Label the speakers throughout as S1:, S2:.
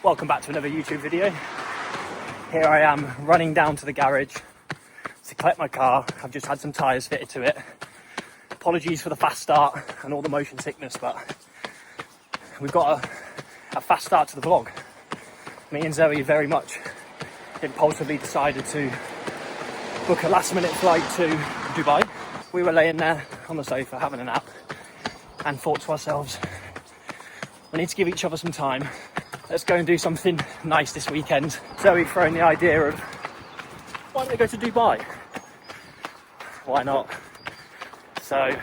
S1: Welcome back to another YouTube video. Here I am running down to the garage to collect my car. I've just had some tyres fitted to it. Apologies for the fast start and all the motion sickness, but we've got a fast start to the vlog. Me and Zoe very much impulsively decided to book a last minute flight to Dubai. We were laying there on the sofa having a nap and thought to ourselves, we need to give each other some time. Let's go and do something nice this weekend. Zoe throwing the idea of, why don't we go to Dubai? Why not? So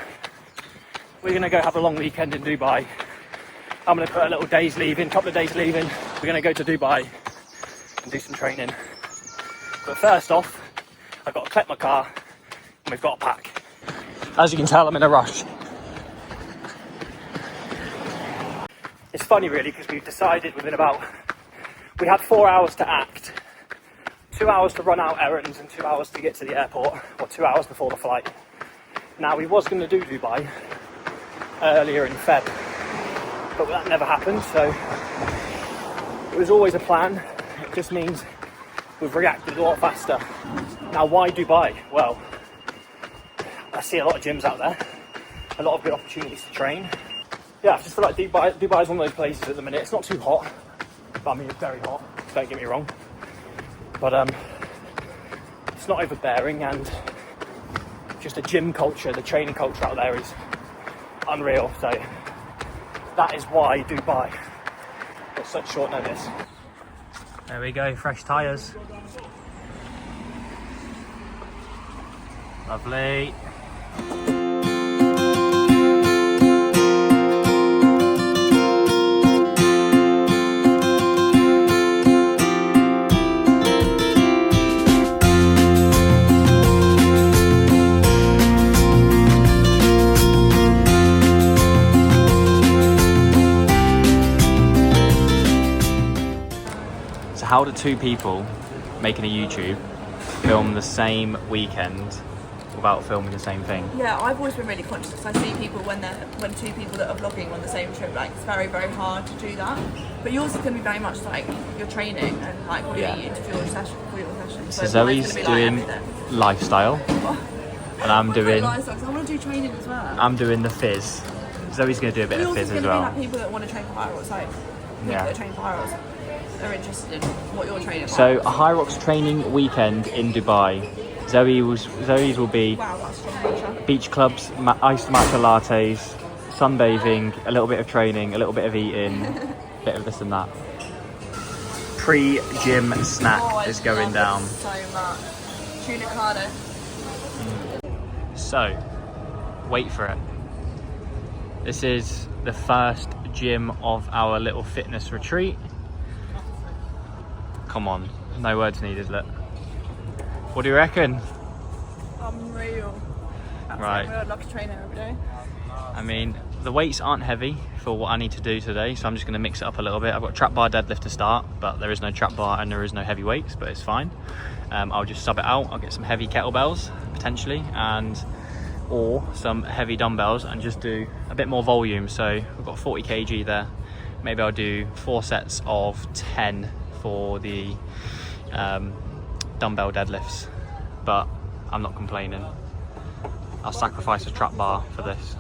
S1: we're gonna go have a long weekend in Dubai. I'm gonna put a little day's leave in, couple of days leaving. We're gonna go to Dubai and do some training. But first off, I've got to collect my car and we've got to pack. As you can tell, I'm in a rush. It's funny really, because we've decided we had 4 hours to act, 2 hours to run out errands and 2 hours to get to the airport, or 2 hours before the flight. Now we was going to do Dubai earlier in Feb, but that never happened, so it was always a plan. It just means we've reacted a lot faster. Now why Dubai? Well, I see a lot of gyms out there, a lot of good opportunities to train. Yeah, I just feel like Dubai is one of those places at the minute. It's not too hot, but I mean it's very hot, don't get me wrong. But it's not overbearing, and just the gym culture, the training culture out there is unreal. So that is why Dubai at such short notice. There we go, fresh tyres. Lovely. How do two people making a YouTube film the same weekend without filming the same thing?
S2: Yeah, I've always been really conscious, because I see people when two people that are vlogging on the same trip, like it's very, very hard to do that. But yours is going to be very much like your training and like what you eat for your session.
S1: So Zoe's doing lifestyle, and I'm doing
S2: lifestyle, 'cause I want to do training as well.
S1: I'm doing the fizz. Zoe's going to do a bit of fizz as well.
S2: Like people that want to train for Hyrox, like people that train for Hyrox are interested in what you're training for.
S1: So a Hyrox training weekend in Dubai. Zoe's will be beach clubs, iced matcha lattes, sunbathing, a little bit of training, a little bit of eating, a bit of this and that. Pre-gym snack is going down.
S2: So much. Tuna carne.
S1: So, wait for it. This is the first gym of our little fitness retreat. Come on, no words needed, look. What do you reckon?
S2: Unreal.
S1: Right.
S2: I'd love to train here every day.
S1: I mean, the weights aren't heavy for what I need to do today, so I'm just going to mix it up a little bit. I've got trap bar deadlift to start, but there is no trap bar and there is no heavy weights, but it's fine. I'll just sub it out. I'll get some heavy kettlebells, potentially, or some heavy dumbbells, and just do a bit more volume. So I've got 40 kg there. Maybe I'll do 4 sets of 10 for the dumbbell deadlifts, but I'm not complaining. I'll sacrifice a trap bar for this.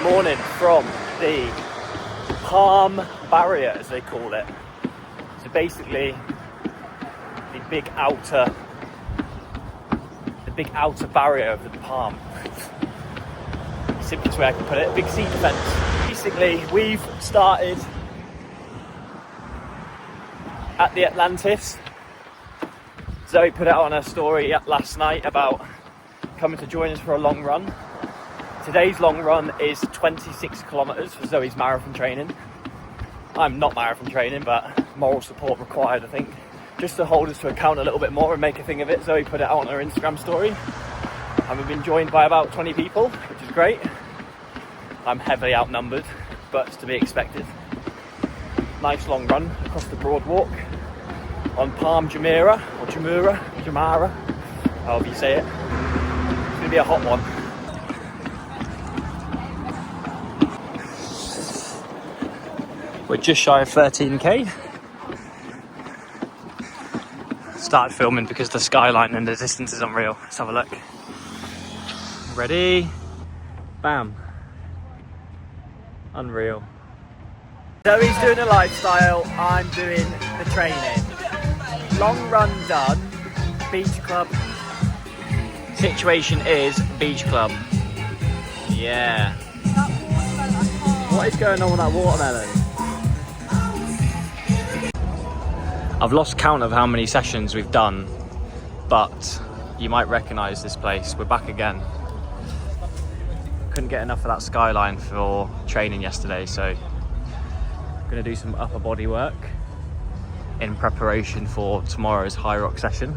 S1: Morning from the Palm Barrier, as they call it. So basically, the big outer barrier of the Palm. Simplest way I can put it, big sea defence. Basically, we've started at the Atlantis. Zoe put it on her story last night about coming to join us for a long run. Today's long run is 26 kilometres for Zoe's marathon training. I'm not marathon training, but moral support required, I think. Just to hold us to account a little bit more and make a thing of it, Zoe put it out on her Instagram story. And we've been joined by about 20 people, which is great. I'm heavily outnumbered, but it's to be expected. Nice long run across the Broadwalk on Palm Jumeirah, or Jumeirah, however you say it. It's going to be a hot one. We're just shy of 13k. Started filming because the skyline and the distance is unreal. Let's have a look. Ready? Bam. Unreal. Zoe's doing a lifestyle, I'm doing the training. Long run done, beach club. Situation is beach club. Yeah. What is going on with that watermelon? I've lost count of how many sessions we've done, but you might recognise this place. We're back again. Couldn't get enough of that skyline for training yesterday, so I'm going to do some upper body work in preparation for tomorrow's Hyrox session.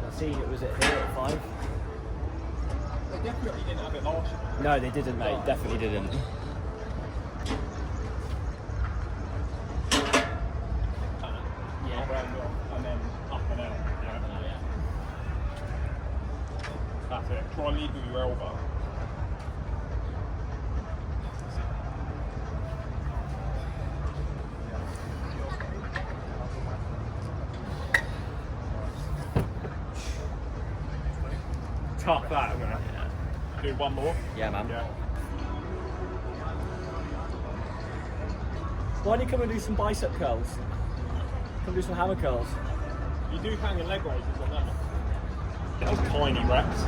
S1: I see it was at here at 5.
S3: They definitely didn't have it last year.
S1: No, they didn't, mate. Definitely didn't.
S3: And then up and out. Yeah. That's it. Try and lead with your elbow. Tough that, isn't it? Yeah. Do one more?
S1: Yeah, man.
S3: Yeah.
S1: Why don't you come and do some bicep curls? Come do some hammer curls.
S3: You do hang your leg raises on that. Those tiny reps.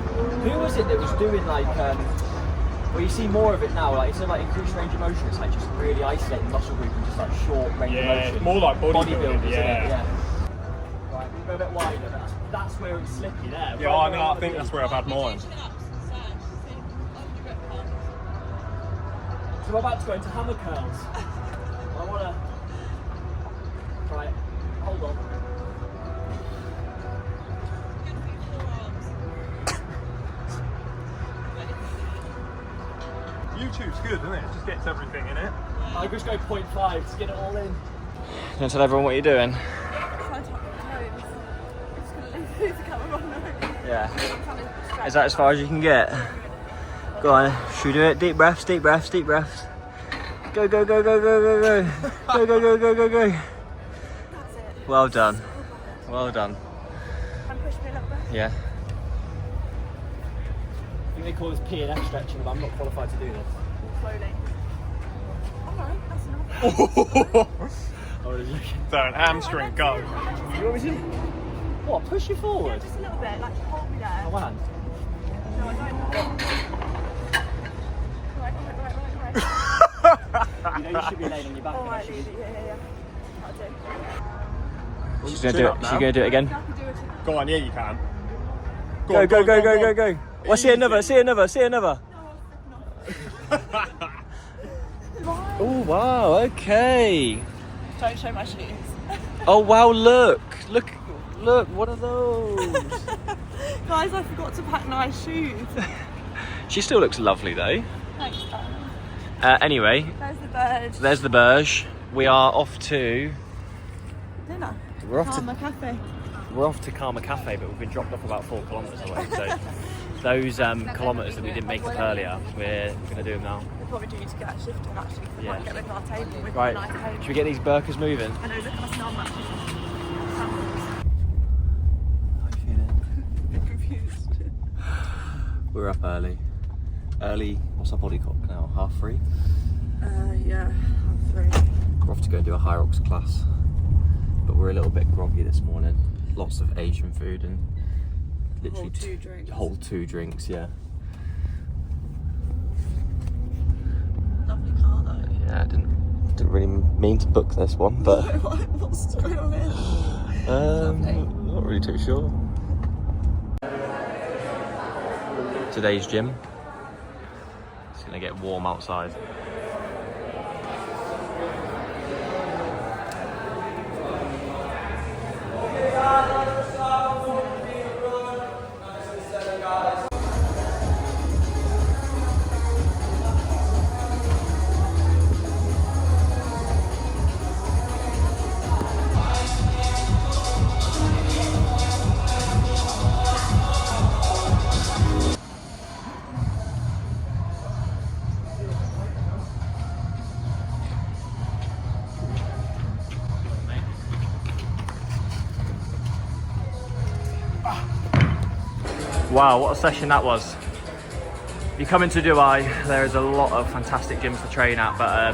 S1: Who was it that was doing like, well you see more of it now, like instead of like increased range of motion, it's like just really isolating muscle group and just like short range of motion.
S3: Yeah, more like bodybuilding,
S1: isn't it?
S3: yeah.
S1: Right, we'll go a bit wider, that's where it's slippy there.
S3: Yeah,
S1: right
S3: I know, I think that's where I've had mine.
S1: So we're about to go into hammer curls. I wanna, right, hold on.
S3: YouTube's good, isn't it? It just gets everything in it.
S1: I just go 0.5 to get it all in. You want to tell everyone what you're doing?
S2: Trying to tuck my toes. I'm just going to leave the camera on now.
S1: Yeah. Is that as far as you can get? Go on, should we do it? Deep breaths, deep breaths, deep breaths. Go, go, go, go, go, go, go. Go, go, go, go, go, go.
S2: That's it.
S1: Well done. Well done.
S2: And push me a little bit.
S1: Yeah. I think they call this P&F stretching, but I'm not qualified to do this.
S2: Slowly. Alright, that's enough.
S1: Oh, is it?
S3: So an hamstring go.
S1: You want me to? What, push you
S2: Yeah,
S1: forward?
S2: just a little bit, like hold me there.
S1: Oh, one hand.
S2: No, I don't. Right.
S1: You know you should be laying on your back.
S2: Alright, yeah. That'll do.
S1: She's going to do it. She's going to do it again.
S2: I can do it.
S3: Go on, yeah you can.
S1: Go, go, go, go, go, go. Well, see another, see another, see another. Oh, wow, okay.
S2: Don't show my shoes.
S1: Oh, wow, look, what are those?
S2: Guys, I forgot to pack nice shoes.
S1: She still looks lovely, though.
S2: Thanks, darling.
S1: Anyway,
S2: There's the bird.
S1: there's the Burj. We are off to...
S2: Dinner.
S1: We're off
S2: Karma Cafe.
S1: We're off to Karma Cafe, but we've been dropped off about 4 kilometres away. So those kilometres that we didn't make up earlier, we're going to do them now.
S2: We'll probably do to get a shift in actually. We
S1: Yeah.
S2: might get rid of our table. We've got
S1: Right,
S2: a nice table.
S1: should we get these burkas moving?
S2: I know, look at us now, matches.
S4: We're up early. What's our body clock now? 3:30?
S2: Yeah, 3.
S4: We're off to go and do a Hyrox class. But we're a little bit groggy this morning. Lots of Asian food and literally whole two drinks, yeah.
S2: Lovely car though.
S4: Yeah, I didn't really mean to book this one, but
S2: What's going on here?
S4: not really too sure. Today's gym. It's gonna get warm outside.
S1: Wow, what a session that was. If you come into Dubai, there's a lot of fantastic gyms to train at, but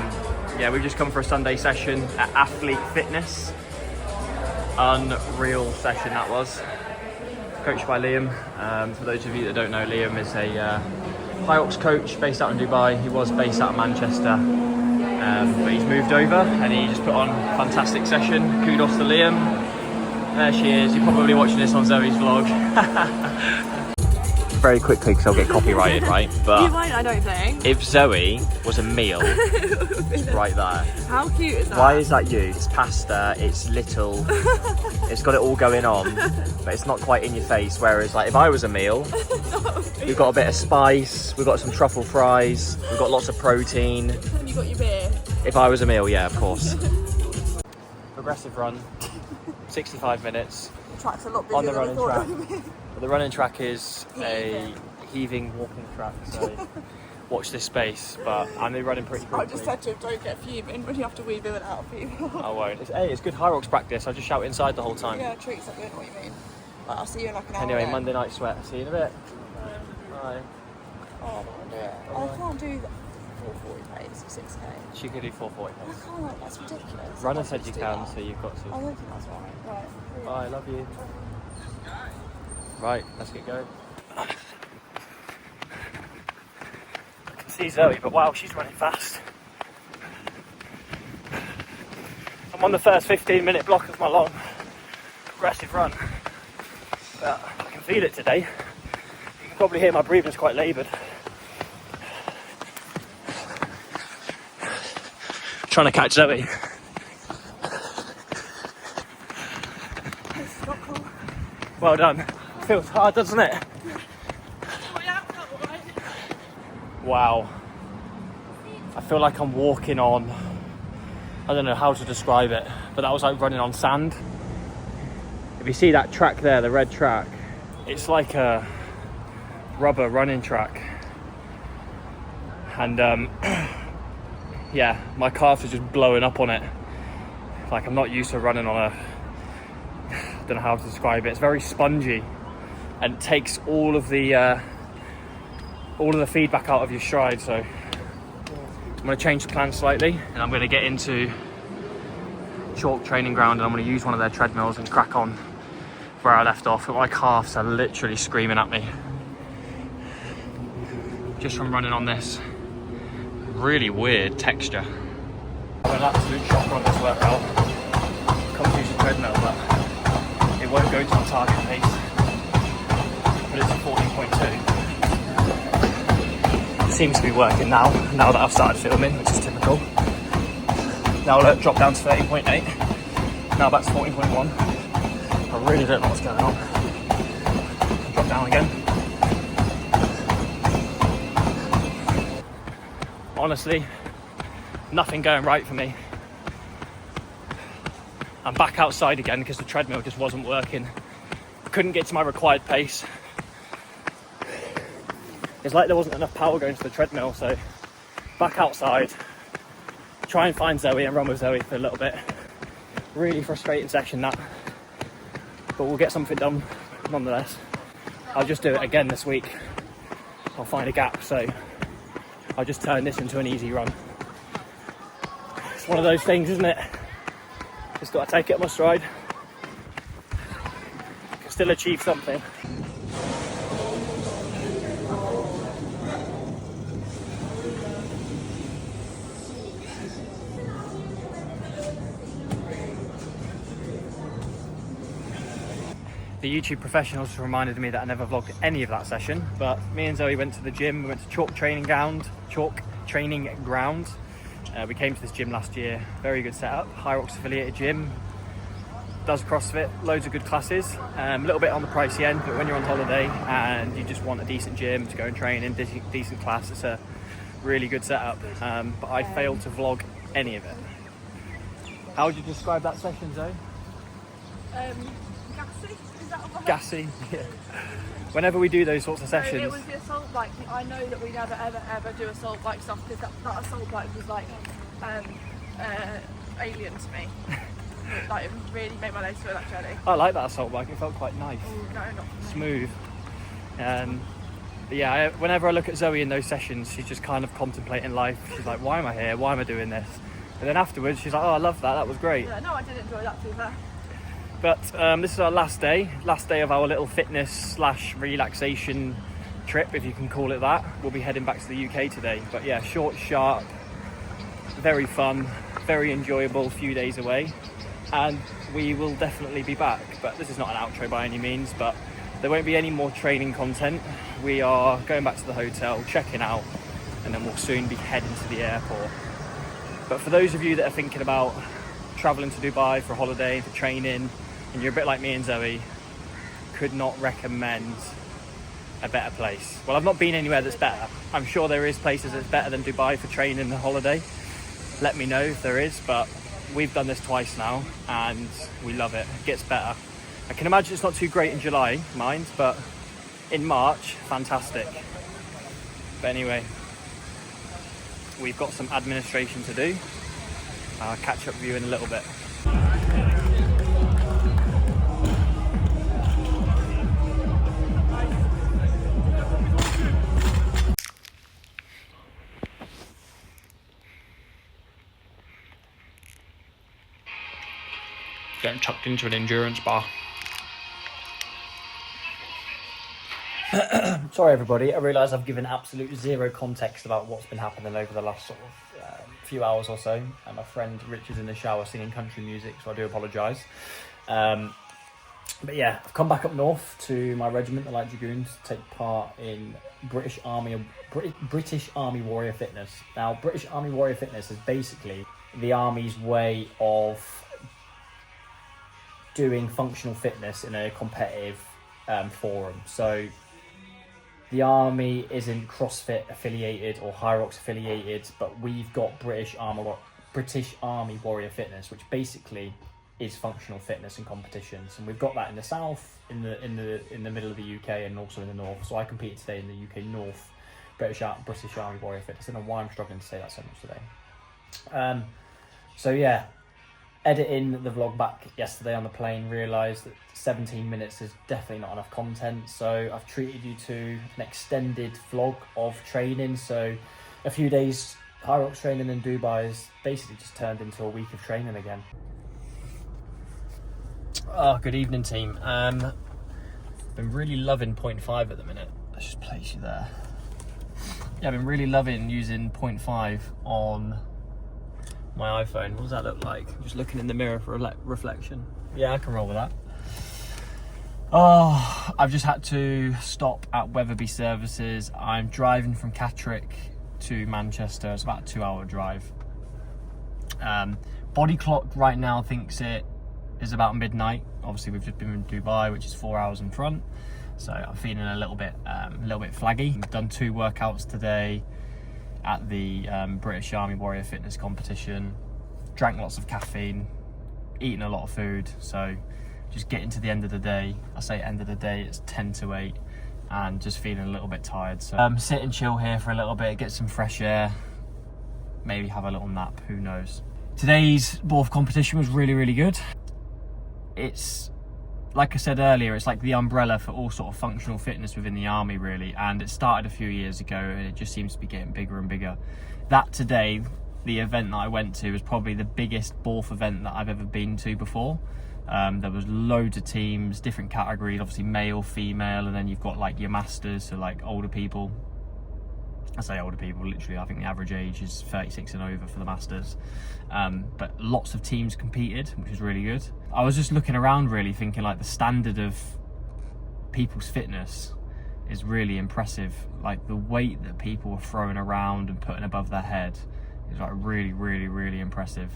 S1: yeah, we've just come for a Sunday session at Athlete Fitness. Unreal session that was. Coached by Liam. For those of you that don't know, Liam is a Hyrox coach based out in Dubai. He was based out of Manchester, but he's moved over and he just put on a fantastic session. Kudos to Liam. There she is. You're probably watching this on Zoe's vlog. Very quickly, because I'll get copyrighted, right? But
S2: You won't, I don't think.
S1: if Zoe was a meal, right there.
S2: How cute is that?
S1: Why is that you? It's pasta, it's little, it's got it all going on, but it's not quite in your face. Whereas, like, if I was a meal, we've got a bit of spice, we've got some truffle fries, we've got lots of protein.
S2: And you got your beer.
S1: If I was a meal, yeah, of course. Progressive run, 65 minutes.
S2: The track's a lot bigger
S1: On the
S2: than I
S1: running
S2: thought
S1: track.
S2: it would be.
S1: But the running track is a heaving walking track, so watch this space. But I'm running pretty quickly.
S2: I just said to him, don't get fuming when you have to weave in and out of people.
S1: I won't. It's good Hyrox practice. I just shout inside the whole time.
S2: Yeah, treats are good, what you mean. Right, I'll see you in like an hour.
S1: Anyway,
S2: then.
S1: Monday night sweat. See you in a bit. Bye.
S2: Oh, I don't want to do it. I can't do that. 440 pace for 6k.
S1: She could do 440.
S2: I can't, that's ridiculous.
S1: Runner
S2: I
S1: said you
S2: do
S1: can,
S2: that.
S1: so you've got
S2: I
S1: to.
S2: don't think that's right. Right.
S1: Bye, love you. Right, let's get going. I can see Zoe, but wow, she's running fast. I'm on the first 15-minute block of my long progressive run. But I can feel it today. You can probably hear my breathing's quite laboured. Trying to catch Zoe.
S2: It's not cool.
S1: Well done. Feels hard, doesn't it? Wow. I feel like I'm walking on, I don't know how to describe it, but that was like running on sand. If you see that track there, the red track, it's like a rubber running track. And yeah, my calves are just blowing up on it. Like, I'm not used to running on a, I don't know how to describe it. It's very spongy and it takes all of the feedback out of your stride. So I'm going to change the plan slightly and I'm going to get into chalk training ground and I'm going to use one of their treadmills and crack on where I left off. My calves are literally screaming at me just from running on this really weird texture. I'm an absolute shocker on this workout. Come to use the treadmill, but it won't go to my target pace. But it's a 14.2. It seems to be working now that I've started filming, which is typical. Now I'll drop down to 13.8. Now back to 14.1. I really don't know what's going on. Drop down again. Honestly, nothing going right for me. I'm back outside again because the treadmill just wasn't working. I couldn't get to my required pace. It's like there wasn't enough power going to the treadmill, so back outside, try and find Zoe and run with Zoe for a little bit. Really frustrating session that, but we'll get something done nonetheless. I'll just do it again this week I'll find a gap, so I'll just turn this into an easy run. It's one of those things, isn't it? Just got to take it on my stride. Can still achieve something. The YouTube professionals reminded me that I never vlogged any of that session, but me and Zoe went to the gym. We went to Chalk Training Ground. We came to this gym last year. Very good setup. Hyrox affiliated gym. Does CrossFit. Loads of good classes. A little bit on the pricey end, but when you're on holiday and you just want a decent gym to go and train in, decent class, it's a really good setup. But I failed to vlog any of it. How would you describe that session, Zoe? Gassy, yeah. Whenever we do those sorts of sessions.
S2: So it was the assault bike. I know that we never ever do assault bike stuff because that assault bike was like alien to me. Like it really made my legs feel like jelly.
S1: I like that assault bike. It felt quite nice.
S2: Oh, no, not
S1: smooth. But yeah, whenever I look at Zoe in those sessions, she's just kind of contemplating life. She's like, why am I here? Why am I doing this? And then afterwards, she's like, oh, I love that. That was great.
S2: Yeah, no, I did enjoy that too.
S1: But this is our last day of our little fitness / relaxation trip, if you can call it that. We'll be heading back to the UK today. But yeah, short, sharp, very fun, very enjoyable few days away. And we will definitely be back. But this is not an outro by any means, but there won't be any more training content. We are going back to the hotel, checking out, and then we'll soon be heading to the airport. But for those of you that are thinking about traveling to Dubai for a holiday, for training, and you're a bit like me and Zoe, could not recommend a better place. Well, I've not been anywhere that's better. I'm sure there is places that's better than Dubai for training and holiday. Let me know if there is, but we've done this twice now and we love it. It gets better. I can imagine it's not too great in July, mind, but in March, fantastic. But anyway, we've got some administration to do. I'll catch up with you in a little bit. Getting tucked into an endurance bar. Sorry everybody, I realise I've given absolute zero context about what's been happening over the last sort of few hours or so. And my friend Rich is in the shower singing country music, so I do apologise. But yeah, I've come back up north to my regiment, the Light Dragoons, to take part in British Army Warrior Fitness. Now, British Army Warrior Fitness is basically the Army's way of doing functional fitness in a competitive forum. So the Army isn't CrossFit affiliated or Hyrox affiliated, but we've got British Army Warrior Fitness, which basically is functional fitness and competitions. And we've got that in the south, in the middle of the UK, and also in the north. So I competed today in the UK North British Army Warrior Fitness. I don't know why I'm struggling to say that so much today. So yeah, editing the vlog back yesterday on the plane, realised that 17 minutes is definitely not enough content, so I've treated you to an extended vlog of training. So a few days Hyrox training in Dubai has basically just turned into a week of training again. Oh, good evening team. Been really loving 0.5 at the minute. Let's just place you there. Yeah, I've been really loving using 0.5 on my iPhone. What does that look like? I'm just looking in the mirror for a reflection. Yeah, I can roll with that. Oh, I've just had to stop at Weatherby Services. I'm driving from Catterick to Manchester. It's about a 2-hour drive. Body clock right now thinks it is about midnight. Obviously, we've just been in Dubai, which is 4 hours in front. So I'm feeling a little bit flaggy. I've done 2 workouts today at the British Army Warrior Fitness competition. Drank lots of caffeine, eaten a lot of food. So just getting to the end of the day. I say end of the day, it's 10 to 8, and just feeling a little bit tired. So sit and chill here for a little bit, get some fresh air, maybe have a little nap, who knows. Today's Borth competition was really, really good. It's like I said earlier, it's like the umbrella for all sort of functional fitness within the army, really. And it started a few years ago, and it just seems to be getting bigger and bigger. That today, the event that I went to, was probably the biggest BORF event that I've ever been to before. There was loads of teams, different categories, obviously male, female, and then you've got like your masters, so like older people. I say older people, literally, I think the average age is 36 and over for the masters. But lots of teams competed, which was really good. I was just looking around really thinking like the standard of people's fitness is really impressive. Like the weight that people are throwing around and putting above their head is like really impressive.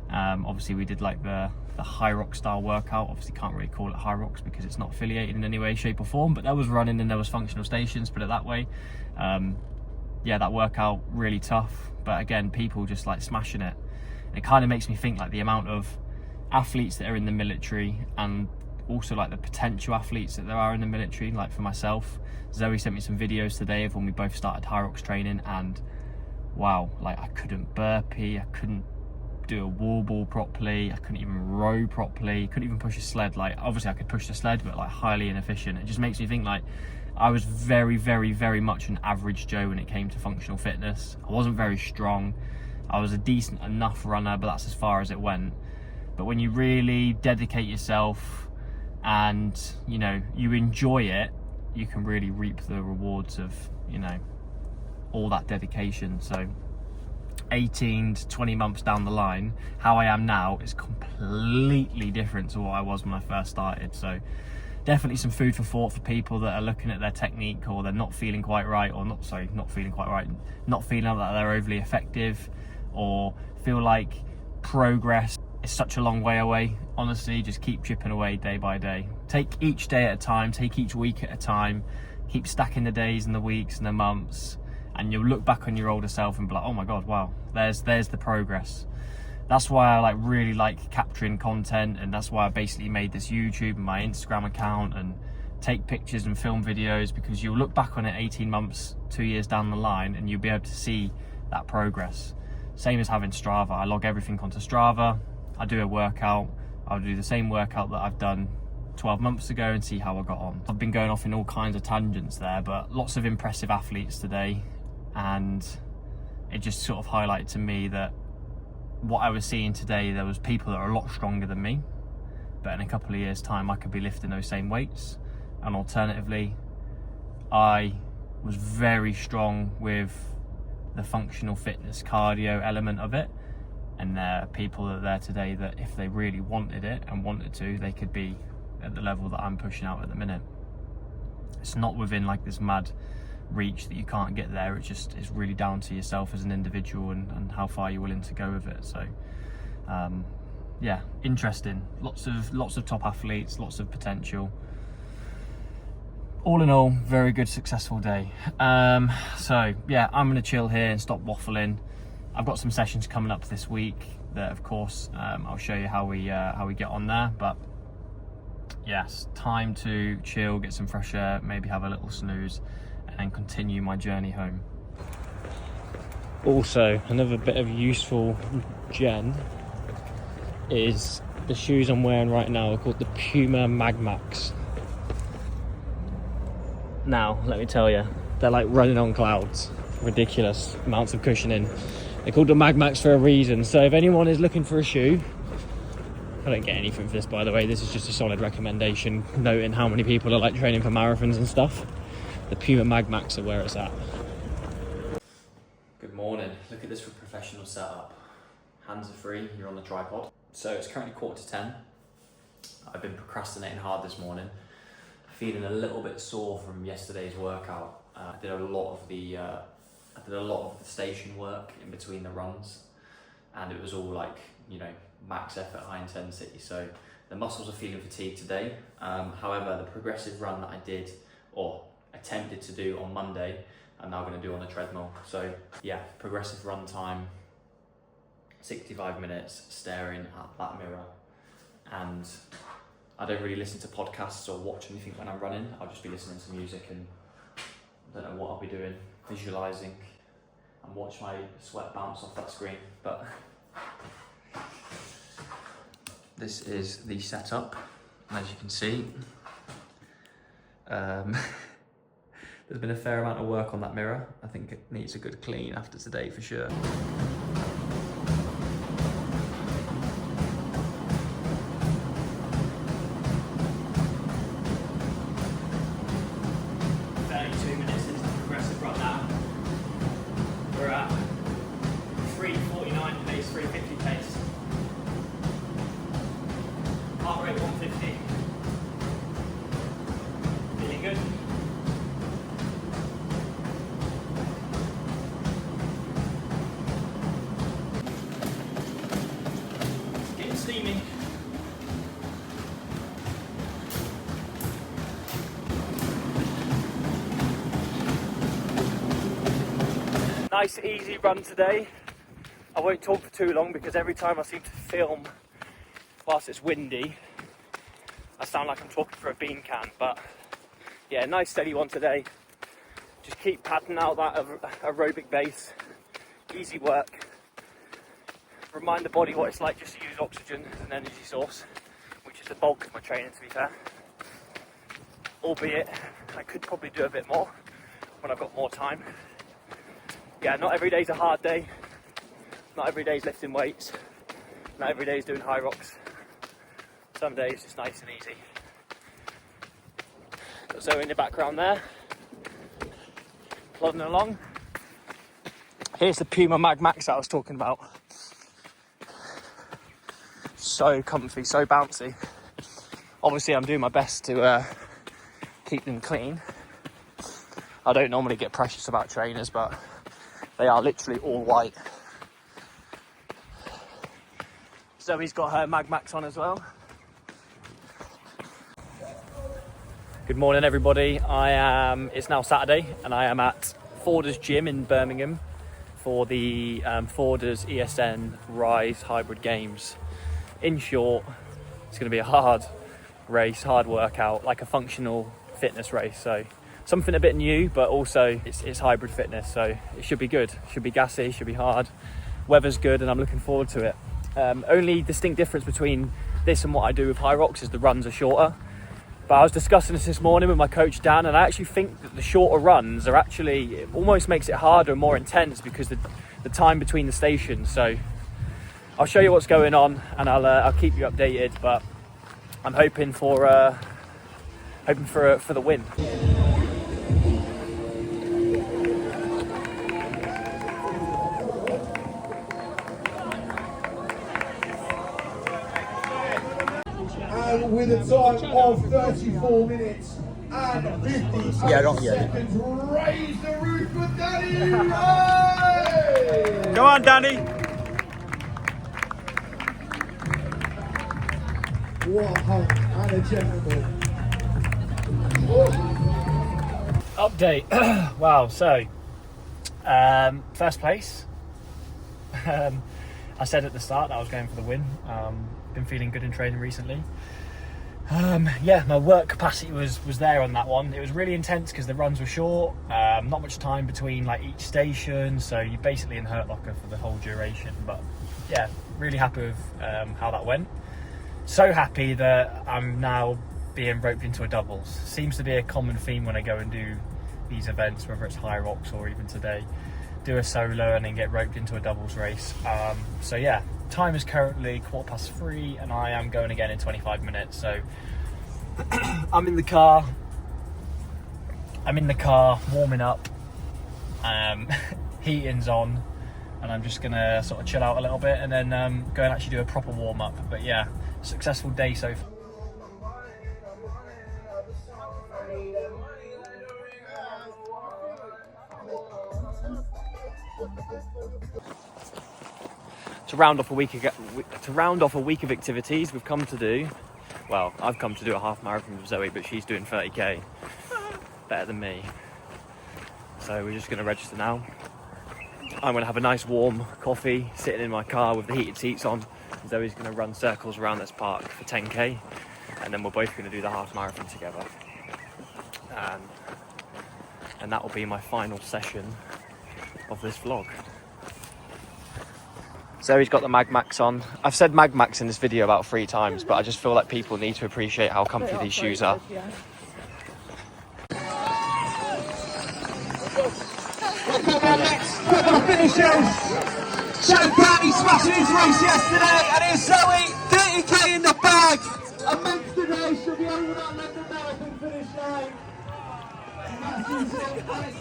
S1: Obviously we did like the Hyrox style workout. Obviously can't really call it Hyrox because it's not affiliated in any way, shape or form, but there was running and there was functional stations, put it that way. Yeah, that workout really tough, but again, people just like smashing it. And it kind of makes me think like the amount of athletes that are in the military, and also like the potential athletes that there are in the military. Like for myself, Zoe sent me some videos today of when we both started Hyrox training, and wow, like I couldn't burpee, I couldn't do a wall ball properly, I couldn't even row properly, couldn't even push a sled. Like obviously I could push the sled, but like highly inefficient. It just makes me think like I was very much an average Joe when it came to functional fitness. I wasn't very strong. I was a decent enough runner, but that's as far as it went. But when you really dedicate yourself and, you know, you enjoy it, you can really reap the rewards of, you know, all that dedication. So 18 to 20 months down the line, how I am now is completely different to what I was when I first started. So definitely some food for thought for people that are looking at their technique, or they're not feeling quite right, or not feeling that they're overly effective, or feel like progress is such a long way away. Honestly, just keep chipping away day by day. Take each day at a time, take each week at a time, keep stacking the days and the weeks and the months, and you'll look back on your older self and be like, oh my God, wow, there's the progress. That's why I really like capturing content, and that's why I basically made this YouTube and my Instagram account, and take pictures and film videos, because you'll look back on it 18 months, 2 years down the line, and you'll be able to see that progress. Same as having Strava. I log everything onto Strava. I do a workout. I'll do the same workout that I've done 12 months ago and see how I got on. I've been going off in all kinds of tangents there, but lots of impressive athletes today, and it just sort of highlighted to me that what I was seeing today, there was people that are a lot stronger than me, but in a couple of years time I could be lifting those same weights. And alternatively, I was very strong with the functional fitness cardio element of it, and there are people that are there today that if they really wanted it and wanted to, they could be at the level that I'm pushing out at the minute. It's not within like this mad reach that you can't get there. It's just, it's really down to yourself as an individual and how far you're willing to go with it. So yeah, interesting. Lots of top athletes, lots of potential. All in all, very good, successful day. So yeah, I'm gonna chill here and stop waffling. I've got some sessions coming up this week that, of course, I'll show you how we get on there. But yes, time to chill, get some fresh air, maybe have a little snooze, and continue my journey home. Also, another bit of useful gen is the shoes I'm wearing right now are called the Puma Mag Max. Now, let me tell you, they're like running on clouds. Ridiculous amounts of cushioning. They're called the Mag Max for a reason. So if anyone is looking for a shoe, I don't get anything for this, by the way. This is just a solid recommendation, noting how many people are like training for marathons and stuff. The Puma Mag Max are where it's at. Good morning. Look at this for professional setup. Hands are free, you're on the tripod. So it's currently 9:45. I've been procrastinating hard this morning. Feeling a little bit sore from yesterday's workout. I did a lot of the station work in between the runs, and it was all like, you know, max effort, high intensity. So the muscles are feeling fatigued today. However, the progressive run that I did, or attempted to do on Monday, I'm now going to do on a treadmill. So yeah, progressive run time, 65 minutes staring at that mirror. And I don't really listen to podcasts or watch anything when I'm running. I'll just be listening to music, and I don't know what I'll be doing, visualizing, and watch my sweat bounce off that screen. But this is the setup.
S4: And as you can see, there's been a fair amount of work on that mirror. I think it needs a good clean after today for sure.
S1: We're at 3:49 pace, 3:50 pace. Heart rate 150. Feeling good. Getting steamy. Nice easy run today. I won't talk for too long because every time I seem to film whilst it's windy, I sound like I'm talking for a bean can, but yeah, nice steady one today. Just keep padding out that aerobic base, easy work. Remind the body what it's like just to use oxygen as an energy source, which is the bulk of my training to be fair. Albeit, I could probably do a bit more when I've got more time. Yeah, not every day's a hard day. Not every day's lifting weights. Not every day's doing Hyrox. Some days it's nice and easy. Got Zoe in the background there, plodding along. Here's the Puma Mag Max that I was talking about. So comfy, so bouncy. Obviously I'm doing my best to keep them clean. I don't normally get precious about trainers, but they are literally all white. Zoe's got her Mag Max on as well. Good morning everybody. It's now Saturday and I am at Forders Gym in Birmingham for the Forders ESN Rise Hybrid Games. In short, it's going to be a hard race, hard workout, like a functional fitness race. So something a bit new, but also it's hybrid fitness, so it should be good. Should be gassy, should be hard. Weather's good and I'm looking forward to it. Only distinct difference between this and what I do with Hyrox is the runs are shorter. But I was discussing this morning with my coach Dan, and I actually think that the shorter runs are actually, it almost makes it harder and more intense because the time between the stations. So I'll show you what's going on and I'll keep you updated, but I'm hoping for the win.
S5: And with a time of 34 minutes and 50 seconds, raise the roof for Danny! Hey!
S1: Go on, Danny!
S5: What a hunk and a gentleman.
S1: Update. Wow, so first place. I said at the start that I was going for the win. Been feeling good in training recently. Yeah, my work capacity was there on that one. It was really intense because the runs were short, not much time between like each station, so you're basically in hurt locker for the whole duration. But yeah, really happy with how that went. So happy that I'm now being roped into a doubles. Seems to be a common theme when I go and do these events, whether it's Hyrox or even today. Do a solo and then get roped into a doubles race. So yeah, time is currently 3:15 and I am going again in 25 minutes. So I'm in the car warming up, heating's on, and I'm just gonna sort of chill out a little bit and then go and actually do a proper warm up. But yeah, successful day so far. To round off a week of activities, I've come to do a half marathon with Zoe, but she's doing 30k, better than me. So we're just going to register now. I'm going to have a nice warm coffee, sitting in my car with the heated seats on. Zoe's going to run circles around this park for 10k, and then we're both going to do the half marathon together. And that will be my final session of this vlog. Zoe's got the Mag Max on. I've said Mag Max in this video about 3 times, but I just feel like people need to appreciate how comfy these shoes are.
S5: Come on, next couple of finishers. Joe County smashing his race yesterday, and here's Zoe, 30k in the bag. And Max today should be over that London Marathon finish line.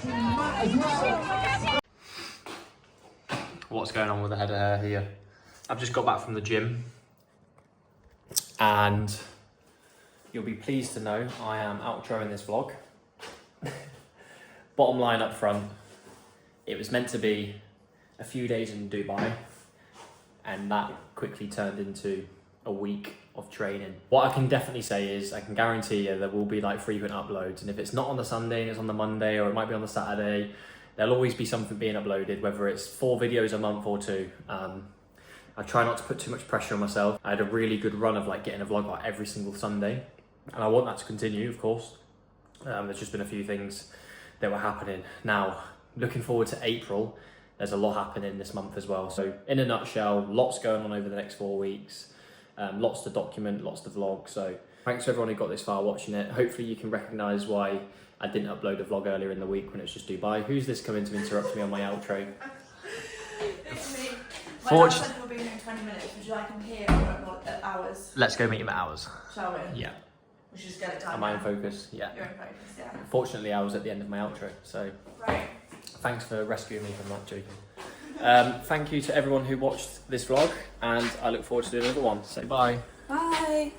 S5: Matt as well.
S1: What's going on with the head of hair here? I've just got back from the gym, and you'll be pleased to know I am outroing this vlog. Bottom line up front, it was meant to be a few days in Dubai, and that quickly turned into a week of training. What I can definitely say is I can guarantee you there will be like frequent uploads, and if it's not on the Sunday and it's on the Monday, or it might be on the Saturday, there'll always be something being uploaded, whether it's 4 videos a month or 2. I try not to put too much pressure on myself. I had a really good run of like getting a vlog out every single Sunday, and I want that to continue, of course. There's just been a few things that were happening. Now, looking forward to April, there's a lot happening this month as well. So in a nutshell, lots going on over the next 4 weeks, lots to document, lots to vlog. So thanks to everyone who got this far watching it. Hopefully you can recognise why I didn't upload a vlog earlier in the week when it was just Dubai. Who's this coming to interrupt me on my outro?
S2: It's me. My
S1: Fortune-
S2: dad said we'll be here in 20 minutes. Would you like him here or at hours?
S1: Let's go meet him at ours.
S2: Shall we?
S1: Yeah.
S2: We should just get it done.
S1: Am I in
S2: now.
S1: focus? Yeah.
S2: You're in focus, yeah.
S1: Fortunately, I was at the end of my outro, so
S2: Right.
S1: thanks for rescuing me from that, joking. Thank you to everyone who watched this vlog, and I look forward to doing another one. Say bye.
S2: Bye.